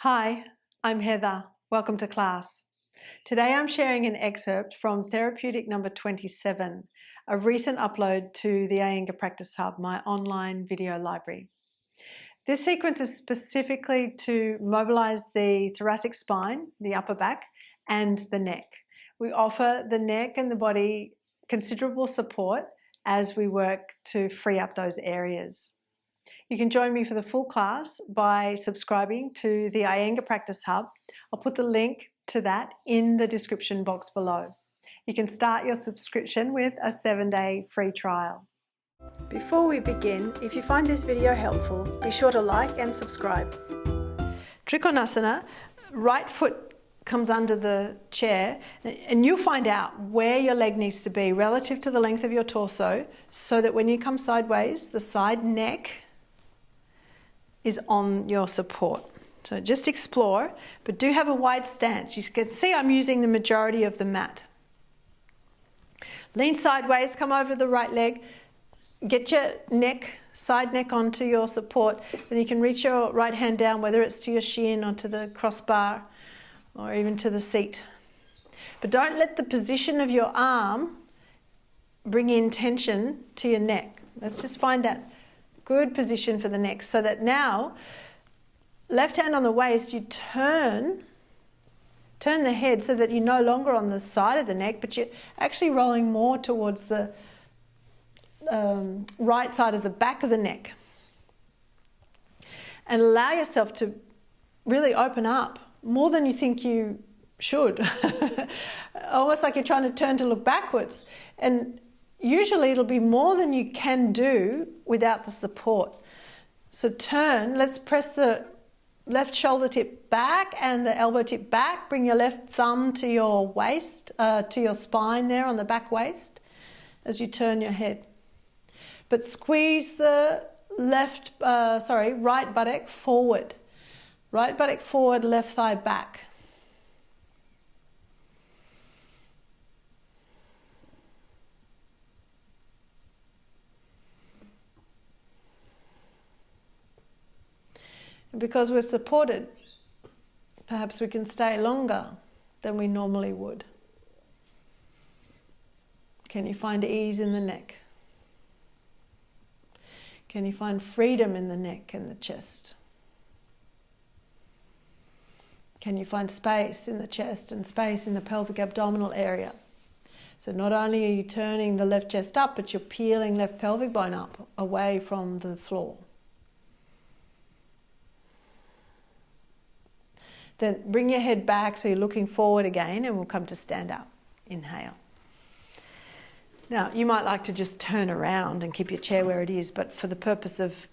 Hi, I'm Heather. Welcome to class. Today I'm sharing an excerpt from Therapeutic number 27, a recent upload to the Iyengar Practice Hub, my online video library. This sequence is specifically to mobilize the thoracic spine, the upper back, and the neck. We offer the neck and the body considerable support as we work to free up those areas. You can join me for the full class by subscribing to the Iyengar Practice Hub. I'll put the link to that in the description box below. You can start your subscription with a 7-day free trial. Before we begin, if you find this video helpful, be sure to like and subscribe. Trikonasana, right foot comes under the chair, and you'll find out where your leg needs to be relative to the length of your torso, so that when you come sideways, the side neck is on your support. So just explore, but do have a wide stance. You can see I'm using the majority of the mat. Lean sideways, come over the right leg, get your neck, side neck onto your support, then you can reach your right hand down, whether it's to your shin or to the crossbar or even to the seat. But don't let the position of your arm bring in tension to your neck. Let's just find that good position for the neck, so that now, left hand on the waist, you turn the head so that you're no longer on the side of the neck, but you're actually rolling more towards the right side of the back of the neck. And allow yourself to really open up more than you think you should. Almost like you're trying to turn to look backwards. And usually it'll be more than you can do without the support. So turn, let's press the left shoulder tip back and the elbow tip back. Bring your left thumb to your waist, to your spine there on the back waist as you turn your head. But squeeze the right buttock forward. Right buttock forward, left thigh back. And because we're supported, perhaps we can stay longer than we normally would. Can you find ease in the neck? Can you find freedom in the neck and the chest? Can you find space in the chest and space in the pelvic abdominal area? So not only are you turning the left chest up, but you're peeling left pelvic bone up away from the floor. Then bring your head back so you're looking forward again, and we'll come to stand up. Inhale. Now, you might like to just turn around and keep your chair where it is, but for the purpose of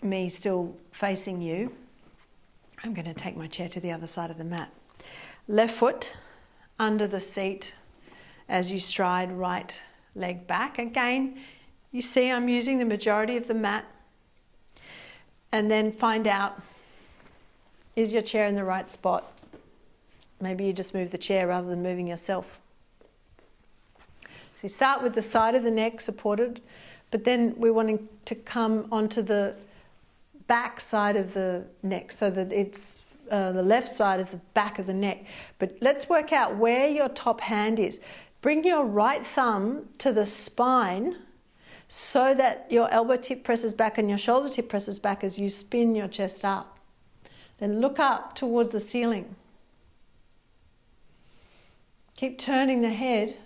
me still facing you, I'm going to take my chair to the other side of the mat. Left foot under the seat as you stride, right leg back. Again, you see I'm using the majority of the mat. And then find out, is your chair in the right spot? Maybe you just move the chair rather than moving yourself. So you start with the side of the neck supported, but then we're wanting to come onto the back side of the neck so that it's the left side of the back of the neck. But let's work out where your top hand is. Bring your right thumb to the spine so that your elbow tip presses back and your shoulder tip presses back as you spin your chest up. Then look up towards the ceiling. Keep turning the head,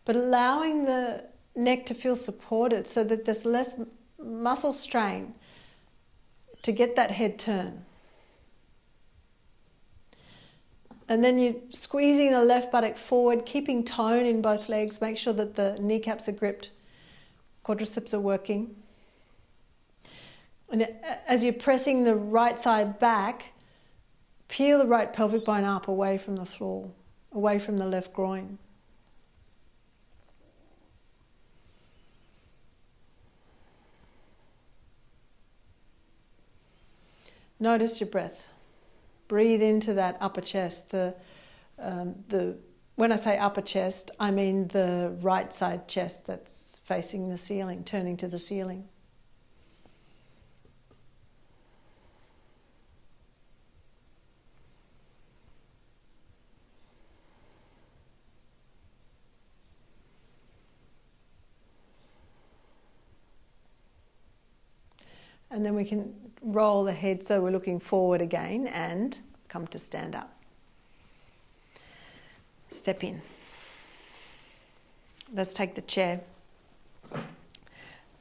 but allowing the neck to feel supported so that there's less muscle strain to get that head turn. And then you're squeezing the left buttock forward, keeping tone in both legs. Make sure that the kneecaps are gripped, quadriceps are working. And as you're pressing the right thigh back, peel the right pelvic bone up away from the floor, away from the left groin. Notice your breath. Breathe into that upper chest. When I say upper chest, I mean the right side chest that's facing the ceiling, turning to the ceiling. And then we can roll the head so we're looking forward again and come to stand up. Step in. Let's take the chair.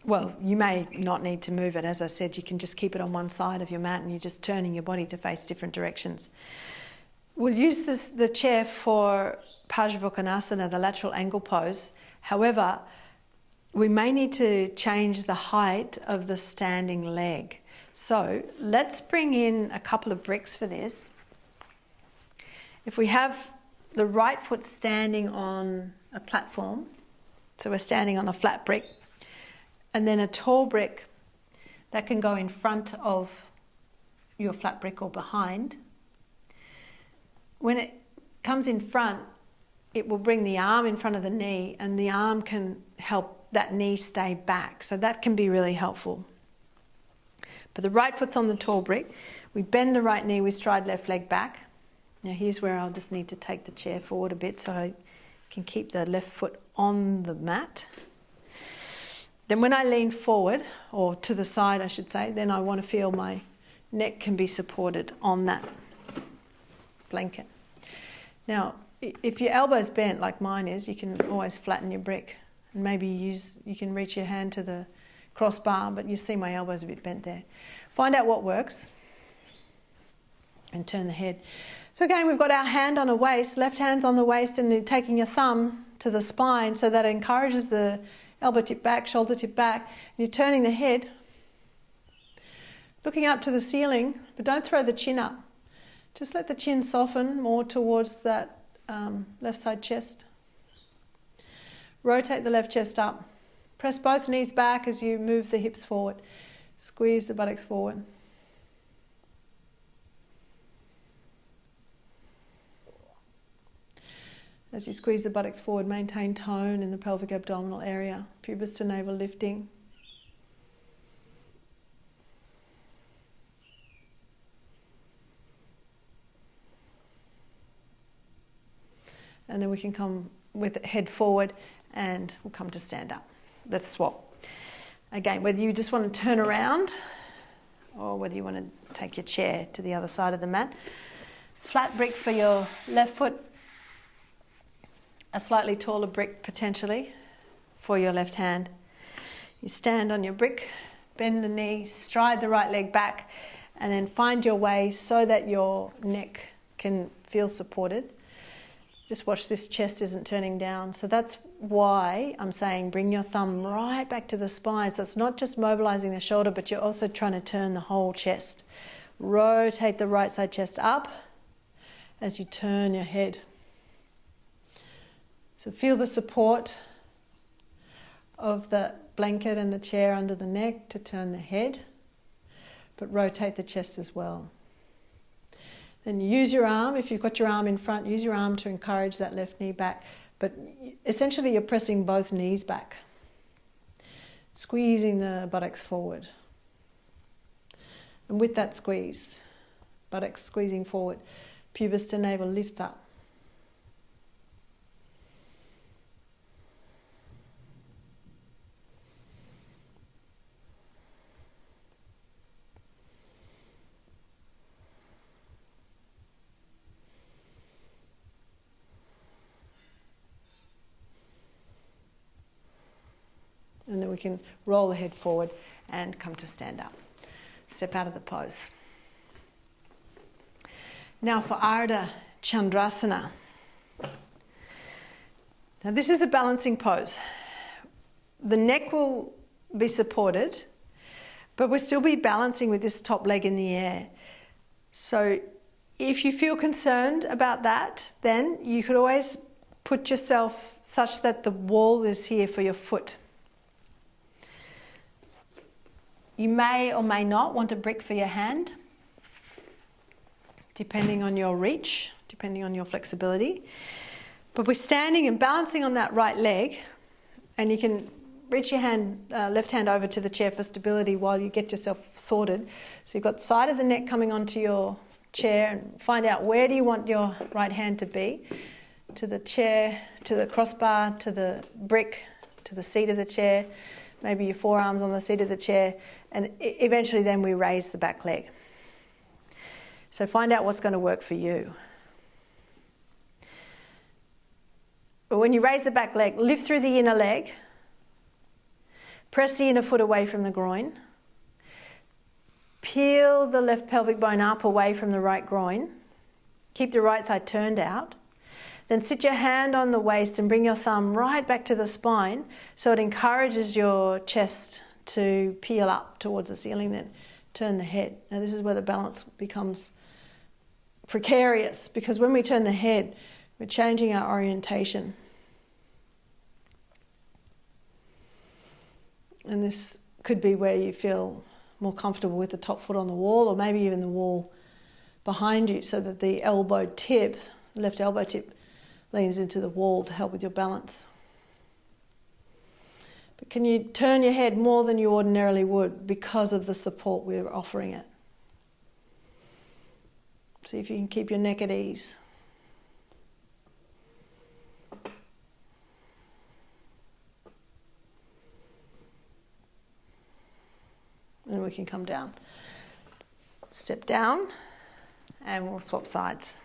Well, you may not need to move it. As I said, you can just keep it on one side of your mat and you're just turning your body to face different directions. We'll use the chair for Parsvakonasana, the lateral angle pose. However, we may need to change the height of the standing leg. So let's bring in a couple of bricks for this. If we have the right foot standing on a platform, so we're standing on a flat brick, and then a tall brick that can go in front of your flat brick or behind. When it comes in front, it will bring the arm in front of the knee, and the arm can help that knee stay back. So that can be really helpful. But the right foot's on the tall brick. We bend the right knee, we stride left leg back. Now here's where I'll just need to take the chair forward a bit so I can keep the left foot on the mat. Then when I lean forward, or to the side I should say, then I want to feel my neck can be supported on that blanket. Now, if your elbow's bent like mine is, you can always flatten your brick. And maybe you can reach your hand to the crossbar, but you see my elbow's a bit bent there. Find out what works and turn the head. So again, we've got our hand on the waist, left hand's on the waist, and you're taking your thumb to the spine so that it encourages the elbow tip back, shoulder tip back. And you're turning the head, looking up to the ceiling, but don't throw the chin up. Just let the chin soften more towards that left side chest. Rotate the left chest up. Press both knees back as you move the hips forward. Squeeze the buttocks forward. As you squeeze the buttocks forward, maintain tone in the pelvic abdominal area. Pubis to navel lifting. And then we can come with the head forward and we'll come to stand up. Let's swap. Again, whether you just want to turn around or whether you want to take your chair to the other side of the mat. Flat brick for your left foot. A slightly taller brick potentially for your left hand. You stand on your brick, bend the knee, stride the right leg back, and then find your way so that your neck can feel supported. Just watch this chest isn't turning down. So that's why I'm saying bring your thumb right back to the spine. So it's not just mobilizing the shoulder, but you're also trying to turn the whole chest. Rotate the right side chest up as you turn your head. So feel the support of the blanket and the chair under the neck to turn the head, but rotate the chest as well. Then use your arm, if you've got your arm in front, use your arm to encourage that left knee back, but essentially you're pressing both knees back, squeezing the buttocks forward. And with that squeeze, buttocks squeezing forward, pubis to navel lifts up. And then we can roll the head forward and come to stand up. Step out of the pose. Now for Ardha Chandrasana. Now this is a balancing pose. The neck will be supported, but we'll still be balancing with this top leg in the air. So if you feel concerned about that, then you could always put yourself such that the wall is here for your foot. You may or may not want a brick for your hand, depending on your reach, depending on your flexibility. But we're standing and balancing on that right leg, and you can reach your hand, left hand over to the chair for stability while you get yourself sorted. So you've got the side of the neck coming onto your chair, and find out where do you want your right hand to be. To the chair, to the crossbar, to the brick, to the seat of the chair. maybe your forearms on the seat of the chair, and eventually then we raise the back leg. So find out what's going to work for you. But when you raise the back leg, lift through the inner leg, press the inner foot away from the groin, peel the left pelvic bone up away from the right groin, keep the right thigh turned out, then sit your hand on the waist and bring your thumb right back to the spine so it encourages your chest to peel up towards the ceiling, then turn the head. Now this is where the balance becomes precarious, because when we turn the head, we're changing our orientation. And this could be where you feel more comfortable with the top foot on the wall, or maybe even the wall behind you, so that the elbow tip, the left elbow tip, leans into the wall to help with your balance. But can you turn your head more than you ordinarily would because of the support we're offering it? See if you can keep your neck at ease. And we can come down. Step down, and we'll swap sides.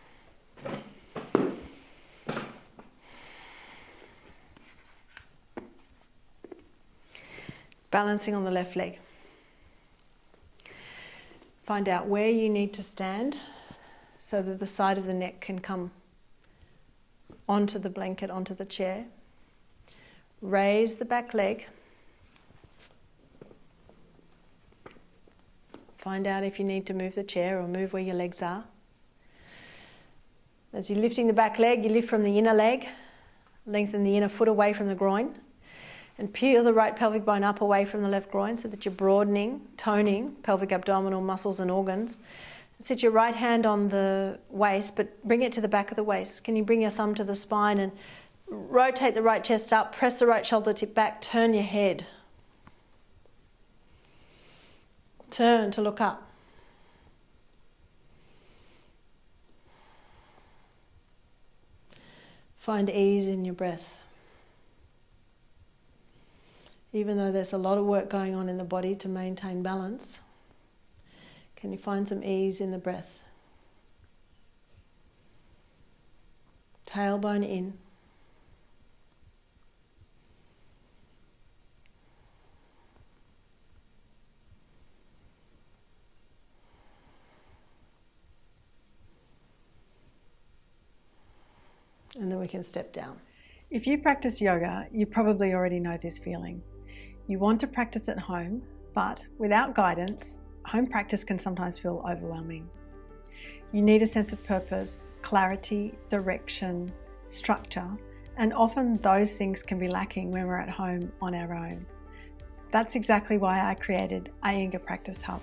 Balancing on the left leg. Find out where you need to stand so that the side of the neck can come onto the blanket, onto the chair. Raise the back leg. Find out if you need to move the chair or move where your legs are. As you're lifting the back leg, you lift from the inner leg, lengthen the inner foot away from the groin, and peel the right pelvic bone up away from the left groin so that you're broadening, toning pelvic abdominal muscles and organs. Sit your right hand on the waist, but bring it to the back of the waist. Can you bring your thumb to the spine and rotate the right chest up, press the right shoulder tip back, turn your head. Turn to look up. Find ease in your breath. Even though there's a lot of work going on in the body to maintain balance, can you find some ease in the breath? Tailbone in. And then we can step down. If you practice yoga, you probably already know this feeling. You want to practice at home, but without guidance, home practice can sometimes feel overwhelming. You need a sense of purpose, clarity, direction, structure, and often those things can be lacking when we're at home on our own. That's exactly why I created Iyengar Practice Hub.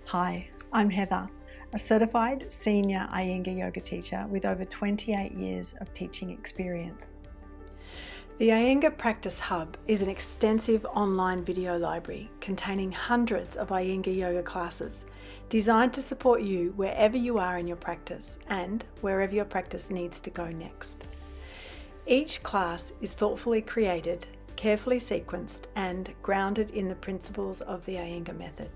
Hi, I'm Heather, a certified senior Iyengar yoga teacher with over 28 years of teaching experience. The Iyengar Practice Hub is an extensive online video library containing hundreds of Iyengar yoga classes designed to support you wherever you are in your practice and wherever your practice needs to go next. Each class is thoughtfully created, carefully sequenced, and grounded in the principles of the Iyengar method.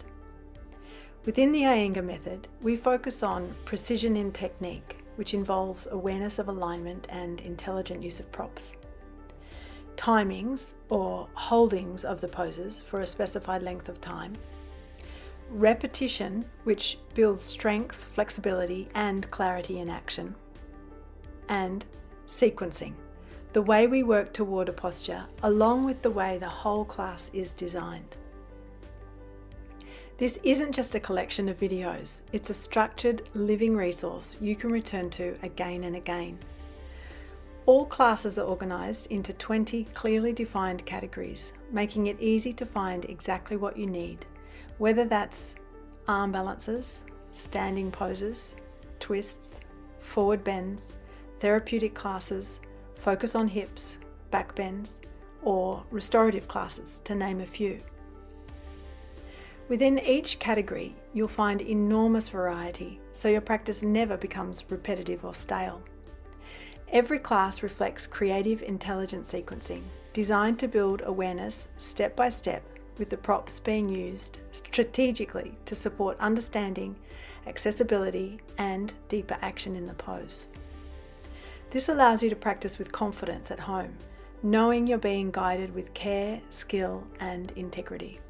Within the Iyengar method, we focus on precision in technique, which involves awareness of alignment and intelligent use of props. Timings or holdings of the poses for a specified length of time. Repetition, which builds strength, flexibility, and clarity in action. And sequencing, the way we work toward a posture, along with the way the whole class is designed. This isn't just a collection of videos, it's a structured, living resource you can return to again and again. All classes are organised into 20 clearly defined categories, making it easy to find exactly what you need, whether that's arm balances, standing poses, twists, forward bends, therapeutic classes, focus on hips, back bends, or restorative classes, to name a few. Within each category, you'll find enormous variety, so your practice never becomes repetitive or stale. Every class reflects creative, intelligent sequencing, designed to build awareness step by step, with the props being used strategically to support understanding, accessibility, and deeper action in the pose. This allows you to practice with confidence at home, knowing you're being guided with care, skill, and integrity.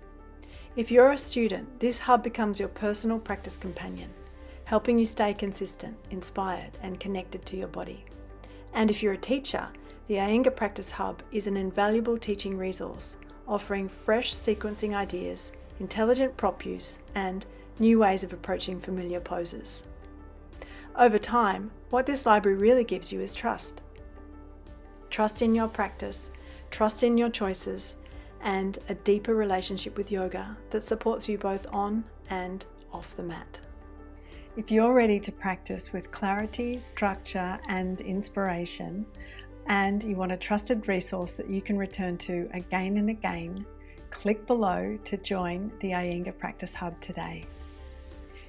If you're a student, this hub becomes your personal practice companion, helping you stay consistent, inspired, and connected to your body. And if you're a teacher, the Iyengar Practice Hub is an invaluable teaching resource, offering fresh sequencing ideas, intelligent prop use, and new ways of approaching familiar poses. Over time, what this library really gives you is trust. Trust in your practice, trust in your choices, and a deeper relationship with yoga that supports you both on and off the mat. If you're ready to practice with clarity, structure, and inspiration, and you want a trusted resource that you can return to again and again, click below to join the Iyengar Practice Hub today.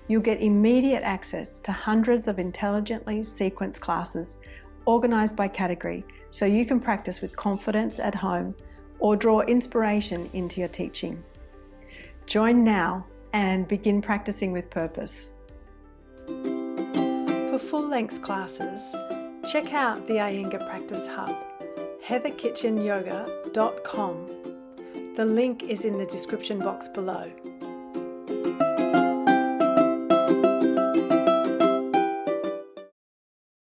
You'll get immediate access to hundreds of intelligently sequenced classes organized by category, so you can practice with confidence at home or draw inspiration into your teaching. Join now and begin practicing with purpose. For full-length classes, check out the Iyengar Practice Hub, heatherkitchenyoga.com. The link is in the description box below.